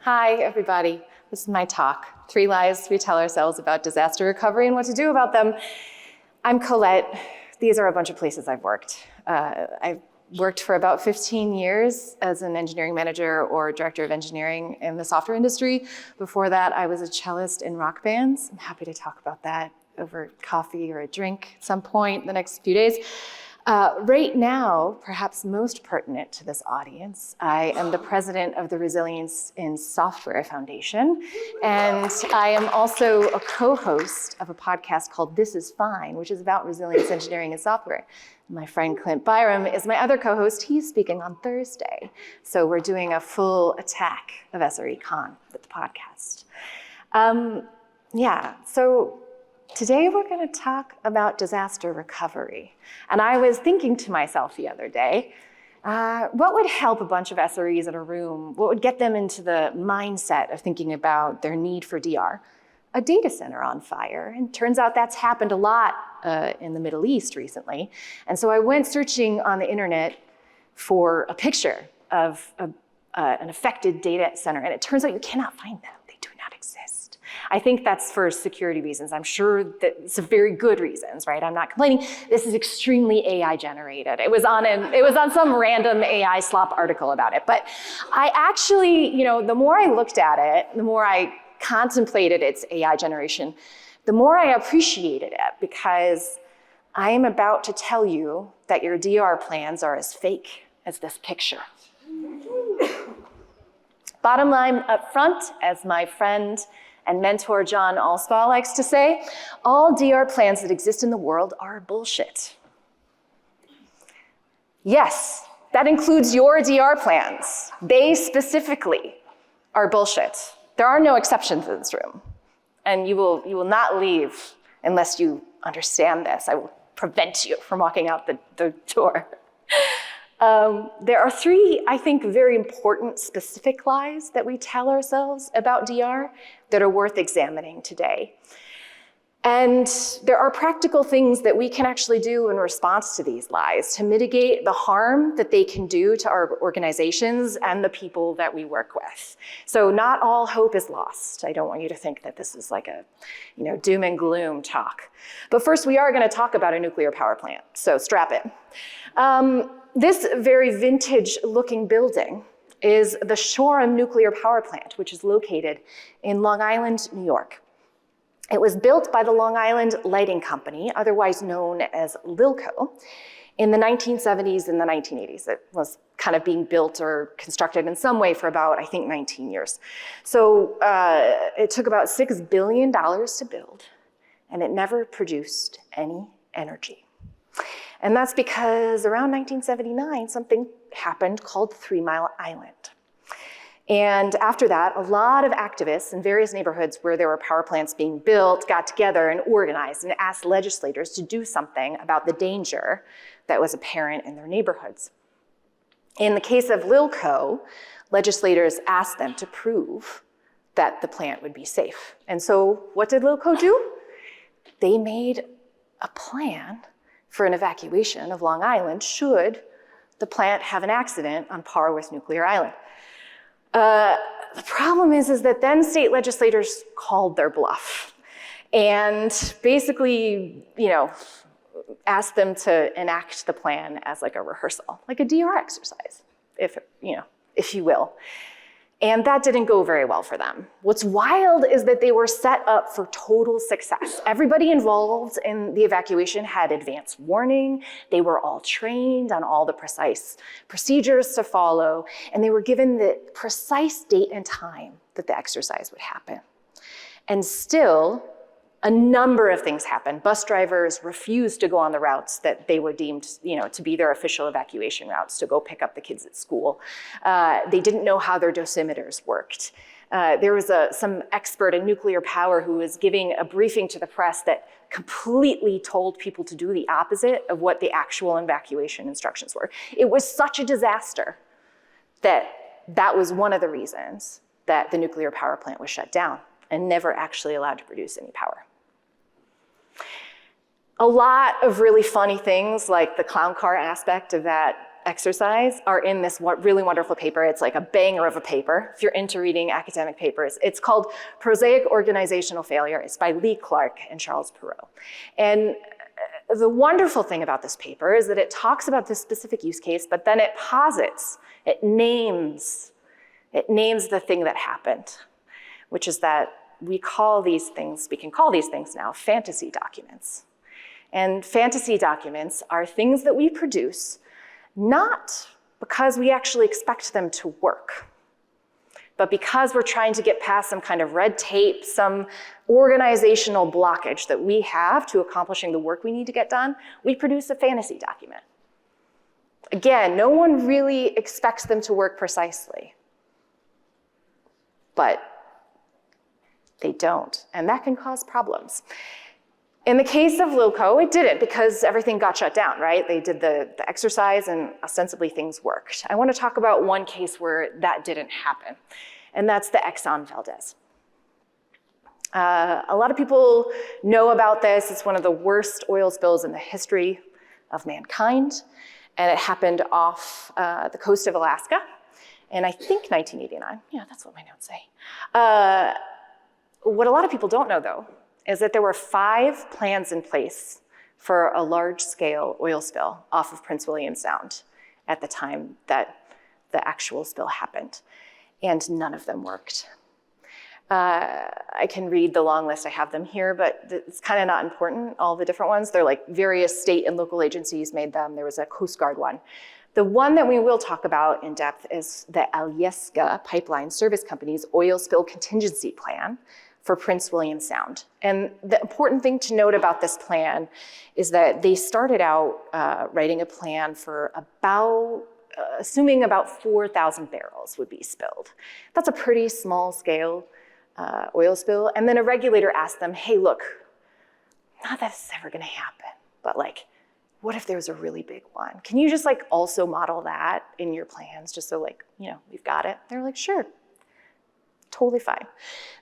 Hi, everybody. This is my talk, 3 Lies We Tell Ourselves About Disaster Recovery and What to Do About Them. I'm Colette. These are a bunch of places I've worked. I've worked for about 15 years as an engineering manager or director of engineering in the software industry. Before that, I was a cellist in rock bands. I'm happy to talk about that over coffee or a drink at some point in the next few days. Right now, perhaps most pertinent to this audience, I am the president of the Resilience in Software Foundation, and I am also a co-host of a podcast called This Is Fine, which is about resilience engineering and software. My friend Clint Byram is my other co-host. He's speaking on Thursday, so we're doing a full attack of SREcon with the podcast. Today we're going to talk about disaster recovery. And I was thinking to myself the other day, what would help a bunch of SREs in a room? What would get them into the mindset of thinking about their need for DR? A data center on fire. And turns out that's happened a lot in the Middle East recently. And so I went searching on the internet for a picture of an affected data center. And it turns out you cannot find them. They do not exist. I think that's for security reasons. I'm sure that it's very good reasons, right? I'm not complaining. This is extremely AI generated. It was on some random AI slop article about it. But I actually, the more I looked at it, the more I contemplated its AI generation, the more I appreciated it, because I am about to tell you that your DR plans are as fake as this picture. Bottom line up front, as my friend and mentor John Allspaw likes to say, all DR plans that exist in the world are bullshit. Yes, that includes your DR plans. They specifically are bullshit. There are no exceptions in this room. And you will not leave unless you understand this. I will prevent you from walking out the door. There are 3, I think, very important specific lies that we tell ourselves about DR that are worth examining today. And there are practical things that we can actually do in response to these lies to mitigate the harm that they can do to our organizations and the people that we work with. So not all hope is lost. I don't want you to think that this is like a doom and gloom talk. But first, we are going to talk about a nuclear power plant, so strap in. This very vintage-looking building is the Shoreham Nuclear Power Plant, which is located in Long Island, New York. It was built by the Long Island Lighting Company, otherwise known as LILCO, in the 1970s and the 1980s. It was kind of being built or constructed in some way for about, I think, 19 years. So it took about $6 billion to build, and it never produced any energy. And that's because around 1979, something happened called 3 Mile Island. And after that, a lot of activists in various neighborhoods where there were power plants being built got together and organized and asked legislators to do something about the danger that was apparent in their neighborhoods. In the case of LILCO, legislators asked them to prove that the plant would be safe. And so what did LILCO do? They made a plan for an evacuation of Long Island should the plant have an accident on par with Nuclear Island. The problem is that then state legislators called their bluff and basically, asked them to enact the plan as like a rehearsal, like a DR exercise, if you will. And that didn't go very well for them. What's wild is that they were set up for total success. Everybody involved in the evacuation had advance warning. They were all trained on all the precise procedures to follow, and they were given the precise date and time that the exercise would happen. And still, a number of things happened. Bus drivers refused to go on the routes that they were deemed, to be their official evacuation routes to go pick up the kids at school. They didn't know how their dosimeters worked. There was some expert in nuclear power who was giving a briefing to the press that completely told people to do the opposite of what the actual evacuation instructions were. It was such a disaster that was one of the reasons that the nuclear power plant was shut down and never actually allowed to produce any power. A lot of really funny things, like the clown car aspect of that exercise are in this really wonderful paper. It's like a banger of a paper, if you're into reading academic papers. It's called Prosaic Organizational Failure. It's by Lee Clark and Charles Perot. And the wonderful thing about this paper is that it talks about this specific use case, but then it posits, it names the thing that happened, which is that we can call these things now fantasy documents. And fantasy documents are things that we produce not because we actually expect them to work, but because we're trying to get past some kind of red tape, some organizational blockage that we have to accomplishing the work we need to get done, we produce a fantasy document. Again, no one really expects them to work precisely, but they don't, and that can cause problems. In the case of Lilco, it didn't because everything got shut down, right? They did the exercise and ostensibly things worked. I want to talk about one case where that didn't happen, and that's the Exxon Valdez. A lot of people know about this. It's one of the worst oil spills in the history of mankind, and it happened off the coast of Alaska in, I think, 1989. Yeah, that's what my notes say. What a lot of people don't know, though, is that there were 5 plans in place for a large-scale oil spill off of Prince William Sound at the time that the actual spill happened, and none of them worked. I can read the long list, I have them here, but it's kind of not important, all the different ones. They're like various state and local agencies made them. There was a Coast Guard one. The one that we will talk about in depth is the Alyeska Pipeline Service Company's oil spill contingency plan for Prince William Sound. And the important thing to note about this plan is that they started out writing a plan for assuming about 4,000 barrels would be spilled. That's a pretty small scale oil spill. And then a regulator asked them, hey, look, not that it's ever gonna happen, but like, what if there's a really big one? Can you just like also model that in your plans just so like, we've got it? They're like, sure. Totally fine.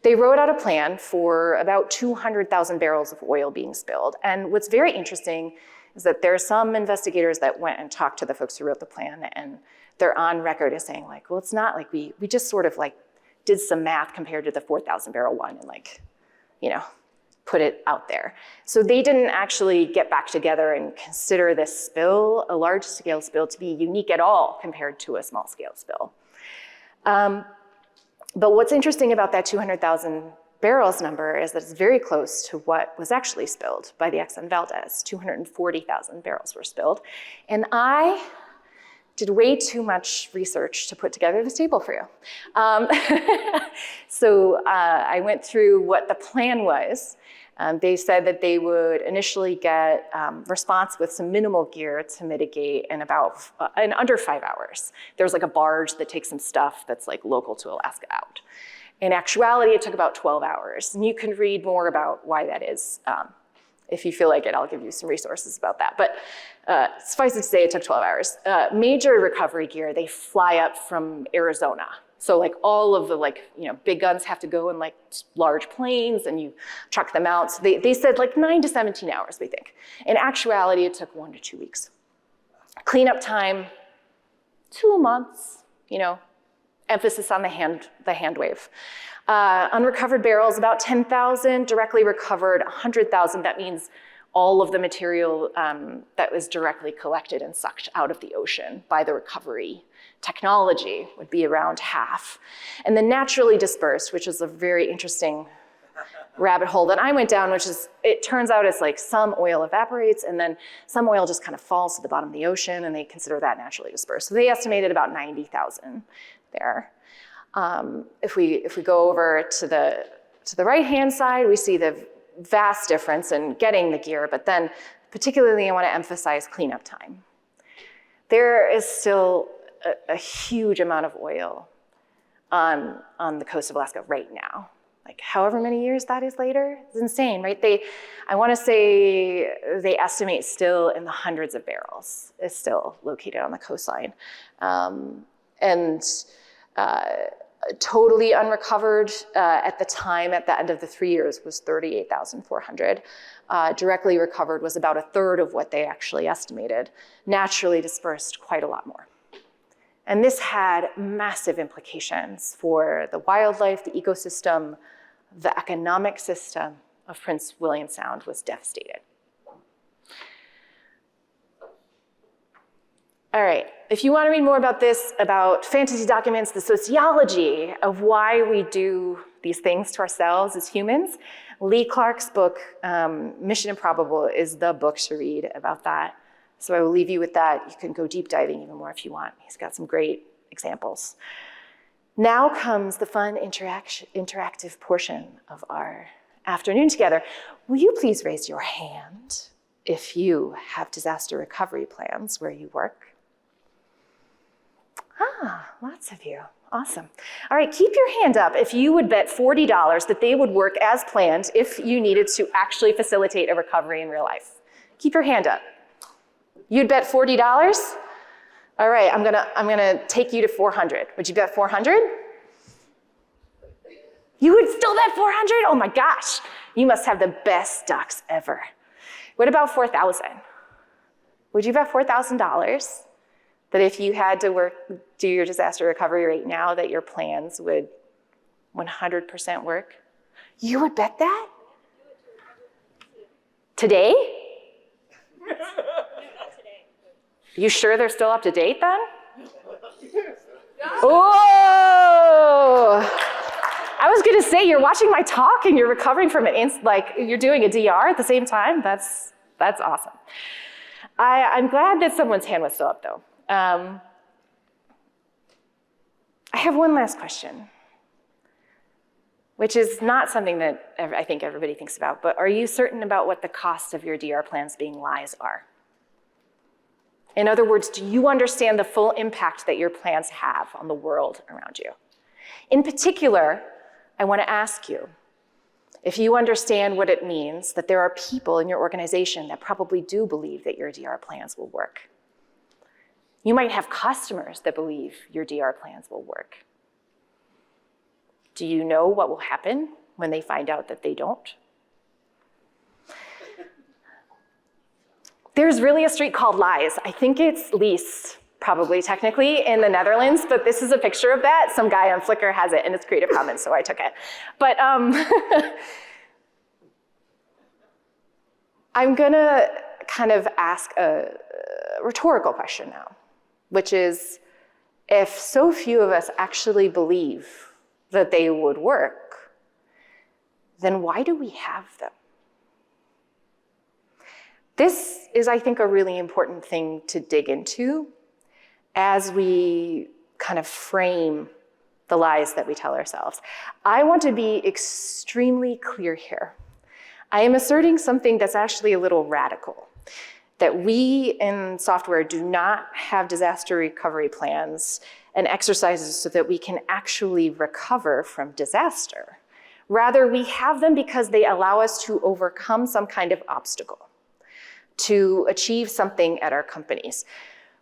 They wrote out a plan for about 200,000 barrels of oil being spilled. And what's very interesting is that there are some investigators that went and talked to the folks who wrote the plan, and they're on record as saying like, well, it's not like we just sort of like did some math compared to the 4,000 barrel one and like, put it out there. So they didn't actually get back together and consider this spill, a large scale spill, to be unique at all compared to a small scale spill. But what's interesting about that 200,000 barrels number is that it's very close to what was actually spilled by the Exxon Valdez. 240,000 barrels were spilled. And I did way too much research to put together this table for you. So I went through what the plan was. They said that they would initially get response with some minimal gear to mitigate in under 5 hours. There's like a barge that takes some stuff that's like local to Alaska out. In actuality, it took about 12 hours. And you can read more about why that is. If you feel like it, I'll give you some resources about that. But suffice it to say, it took 12 hours. Major recovery gear, they fly up from Arizona. So like all of the big guns have to go in like large planes and you truck them out. So they said like 9 to 17 hours, we think. In actuality, it took 1 to 2 weeks. Cleanup time, 2 months, emphasis on the hand wave. Unrecovered barrels, about 10,000, directly recovered 100,000. That means all of the material that was directly collected and sucked out of the ocean by the recovery technology would be around half. And then naturally dispersed, which is a very interesting rabbit hole that I went down, which is, it turns out it's like some oil evaporates and then some oil just kind of falls to the bottom of the ocean, and they consider that naturally dispersed. So they estimated about 90,000 there. If we go over to the right-hand side, we see the vast difference in getting the gear, but then particularly I want to emphasize cleanup time. There is still a huge amount of oil on the coast of Alaska right now. Like however many years that is later, it's insane, right? I want to say they estimate still in the hundreds of barrels is still located on the coastline. Totally unrecovered at the time, at the end of the 3 years, was 38,400. Directly recovered was about a third of what they actually estimated. Naturally dispersed, quite a lot more. And this had massive implications for the wildlife, the ecosystem, the economic system of Prince William Sound was devastated. All right, if you want to read more about this, about fantasy documents, the sociology of why we do these things to ourselves as humans, Lee Clark's book, Mission Improbable, is the book to read about that. So I will leave you with that. You can go deep diving even more if you want. He's got some great examples. Now comes the fun interactive portion of our afternoon together. Will you please raise your hand if you have disaster recovery plans where you work? Ah, lots of you. Awesome. All right, keep your hand up if you would bet $40 that they would work as planned if you needed to actually facilitate a recovery in real life. Keep your hand up. You'd bet $40? All right, I'm gonna take you to 400. Would you bet 400? You would still bet 400? Oh my gosh, you must have the best ducks ever. What about 4,000? Would you bet $4,000 that if you had to do your disaster recovery right now, that your plans would 100% work? You would bet that? Today? You sure they're still up to date then? Oh! I was gonna say, you're watching my talk and you're recovering from it, like you're doing a DR at the same time? That's awesome. I'm glad that someone's hand was still up though. I have one last question, which is not something that I think everybody thinks about, but are you certain about what the cost of your DR plans being lies are? In other words, do you understand the full impact that your plans have on the world around you? In particular, I want to ask you if you understand what it means that there are people in your organization that probably do believe that your DR plans will work. You might have customers that believe your DR plans will work. Do you know what will happen when they find out that they don't? There's really a street called Lies. I think it's Lies, probably technically, in the Netherlands, but this is a picture of that. Some guy on Flickr has it, and it's Creative Commons, so I took it. But I'm gonna kind of ask a rhetorical question now, which is, if so few of us actually believe that they would work, then why do we have them? This is, I think, a really important thing to dig into as we kind of frame the lies that we tell ourselves. I want to be extremely clear here. I am asserting something that's actually a little radical, that we in software do not have disaster recovery plans and exercises so that we can actually recover from disaster. Rather, we have them because they allow us to overcome some kind of obstacle, to achieve something at our companies,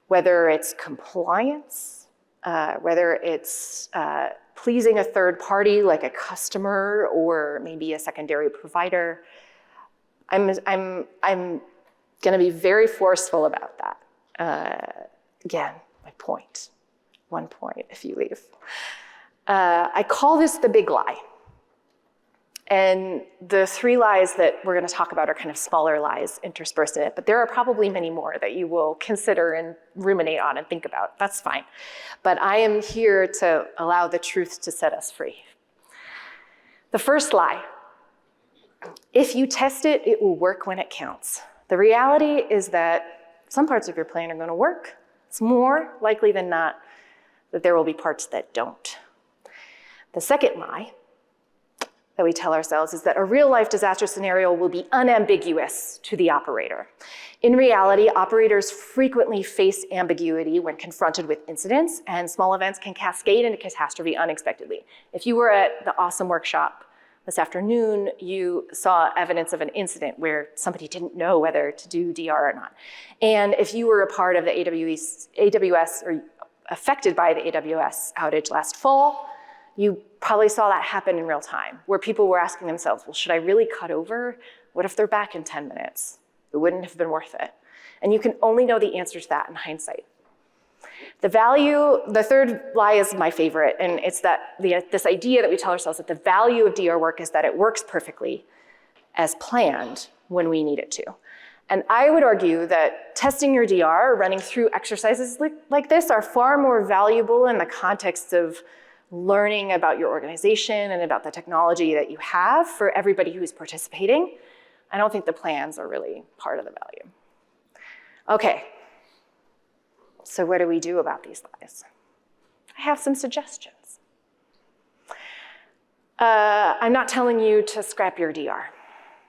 whether it's compliance, whether it's pleasing a third party like a customer or maybe a secondary provider. I'm gonna be very forceful about that. Again, my point, 1 point if you leave. I call this the big lie. And the 3 lies that we're gonna talk about are kind of smaller lies interspersed in it, but there are probably many more that you will consider and ruminate on and think about. That's fine. But I am here to allow the truth to set us free. The first lie, if you test it, it will work when it counts. The reality is that some parts of your plan are gonna work. It's more likely than not that there will be parts that don't. The second lie that we tell ourselves is that a real life disaster scenario will be unambiguous to the operator. In reality, operators frequently face ambiguity when confronted with incidents, and small events can cascade into catastrophe unexpectedly. If you were at the awesome workshop this afternoon, you saw evidence of an incident where somebody didn't know whether to do DR or not. And if you were a part of the AWS or affected by the AWS outage last fall, You probably saw that happen in real time, where people were asking themselves, well, should I really cut over? What if they're back in 10 minutes? It wouldn't have been worth it. And you can only know the answer to that in hindsight. The third lie is my favorite, and it's that this idea that we tell ourselves that the value of DR work is that it works perfectly as planned when we need it to. And I would argue that testing your DR, running through exercises like this, are far more valuable in the context of learning about your organization and about the technology that you have for everybody who's participating. I don't think the plans are really part of the value. Okay, so what do we do about these lies? I have some suggestions. I'm not telling you to scrap your DR.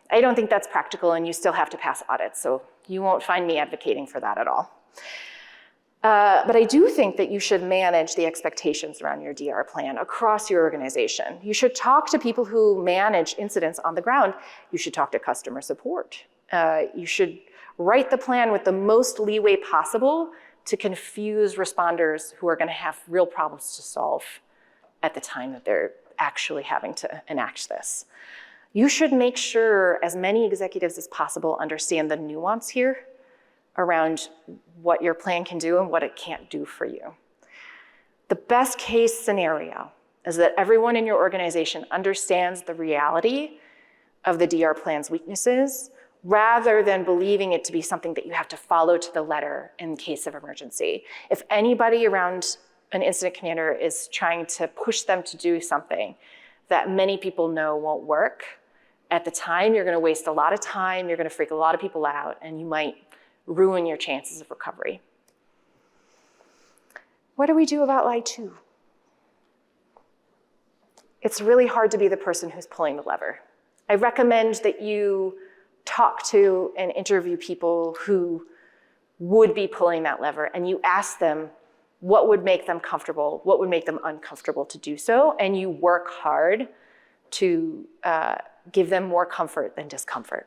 I don't think that's practical, and you still have to pass audits, so you won't find me advocating for that at all. But I do think that you should manage the expectations around your DR plan across your organization. You should talk to people who manage incidents on the ground. You should talk to customer support. You should write the plan with the most leeway possible to confuse responders who are going to have real problems to solve at the time that they're actually having to enact this. You should make sure as many executives as possible understand the nuance here around what your plan can do and what it can't do for you. The best case scenario is that everyone in your organization understands the reality of the DR plan's weaknesses rather than believing it to be something that you have to follow to the letter in case of emergency. If anybody around an incident commander is trying to push them to do something that many people know won't work, at the time, you're gonna waste a lot of time, you're gonna freak a lot of people out, and you might ruin your chances of recovery. What do we do about lie 2? It's really hard to be the person who's pulling the lever. I recommend that you talk to and interview people who would be pulling that lever, and you ask them what would make them comfortable, what would make them uncomfortable to do so, and you work hard to give them more comfort than discomfort.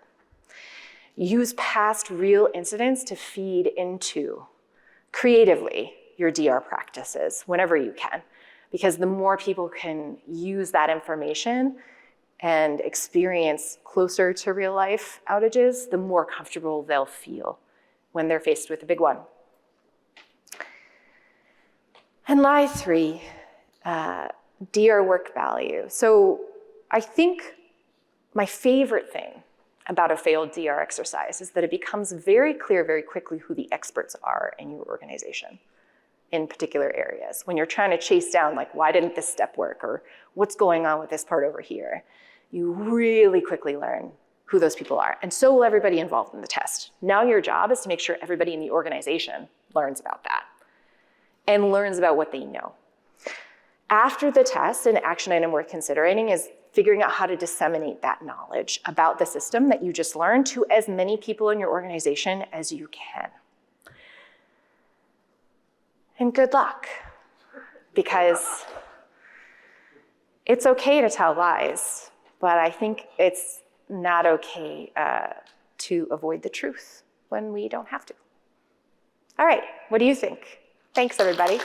Use past real incidents to feed into, creatively, your DR practices whenever you can, because the more people can use that information and experience closer to real life outages, the more comfortable they'll feel when they're faced with a big one. And lie 3, DR work value. So I think my favorite thing about a failed DR exercise is that it becomes very clear very quickly who the experts are in your organization in particular areas. When you're trying to chase down, like, why didn't this step work? Or what's going on with this part over here? You really quickly learn who those people are. And so will everybody involved in the test. Now your job is to make sure everybody in the organization learns about that and learns about what they know. After the test, an action item worth considering is figuring out how to disseminate that knowledge about the system that you just learned to as many people in your organization as you can. And good luck, because it's okay to tell lies, but I think it's not okay to avoid the truth when we don't have to. All right, what do you think? Thanks, everybody.